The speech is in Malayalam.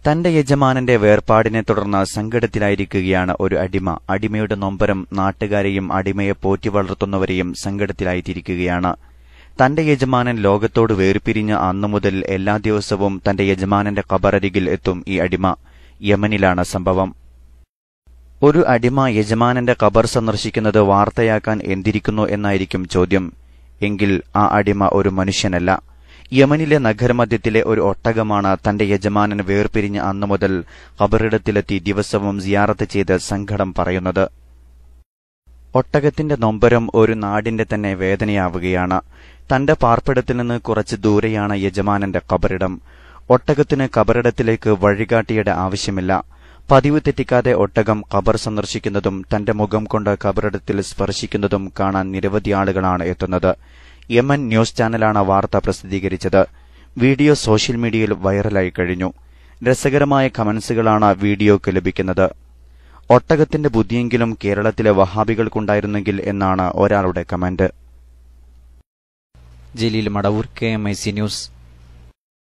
തന്റെ യജമാനന്റെ വേർപാടിനെ തുടർന്ന് സങ്കടത്തിലായിരിക്കുകയാണ് ഒരു അടിമ. അടിമയുടെ നൊമ്പരം നാട്ടുകാരെയും അടിമയെ പോറ്റി വളർത്തുന്നവരെയും സങ്കടത്തിലായിത്തിരിക്കുകയാണ്. തന്റെ യജമാനൻ ലോകത്തോട് വേർപിരിഞ്ഞ അന്നുമുതൽ എല്ലാ ദിവസവും തന്റെ യജമാനന്റെ ഖബറരികിൽ എത്തും ഈ അടിമ. യമനിലാണ് സംഭവം. ഒരു അടിമ യജമാനന്റെ ഖബർ സന്ദർശിക്കുന്നത് വാർത്തയാക്കാൻ എന്തിരിക്കുന്നു എന്നായിരിക്കും ചോദ്യം. എങ്കിൽ ആ അടിമ ഒരു മനുഷ്യനല്ല. യമനിലെ നഗരമധ്യത്തിലെ ഒരു ഒട്ടകമാണ് തന്റെ യജമാനൻ വേർപിരിഞ്ഞ അന്നുമുതൽ ഖബറിടത്തിലെത്തി ദിവസവും സിയാറത്ത് ചെയ്ത് സങ്കടം പറയുന്നത്. ഒട്ടകത്തിന്റെ നൊമ്പരം ഒരു നാടിന്റെ തന്നെ വേദനയാവുകയാണ്. തന്റെ പാർപ്പിടത്തിൽ നിന്ന് കുറച്ച് ദൂരെയാണ് യജമാനന്റെ ഖബറിടം. ഒട്ടകത്തിന് ഖബറിടത്തിലേക്ക് വഴികാട്ടിയുടെ ആവശ്യമില്ല. പതിവ് തെറ്റിക്കാതെ ഒട്ടകം ഖബർ സന്ദർശിക്കുന്നതും തന്റെ മുഖം കൊണ്ട് ഖബറിടത്തിൽ സ്പർശിക്കുന്നതും കാണാൻ നിരവധി ആളുകളാണ് എത്തുന്നത്. യമൻ ന്യൂസ് ചാനലാണ് വാർത്ത പ്രസിദ്ധീകരിച്ചത്. വീഡിയോ സോഷ്യൽ മീഡിയയിൽ വൈറലായി കഴിഞ്ഞു. രസകരമായ കമന്റ്സുകളാണ് വീഡിയോക്ക് ലഭിക്കുന്നത്. ഒട്ടകത്തിന്റെ ബുദ്ധിയെങ്കിലും കേരളത്തിലെ വഹാബികൾക്കുണ്ടായിരുന്നെങ്കിൽ എന്നാണ് ഒരാളുടെ comment. Jaleel Madavoor, KMIC news.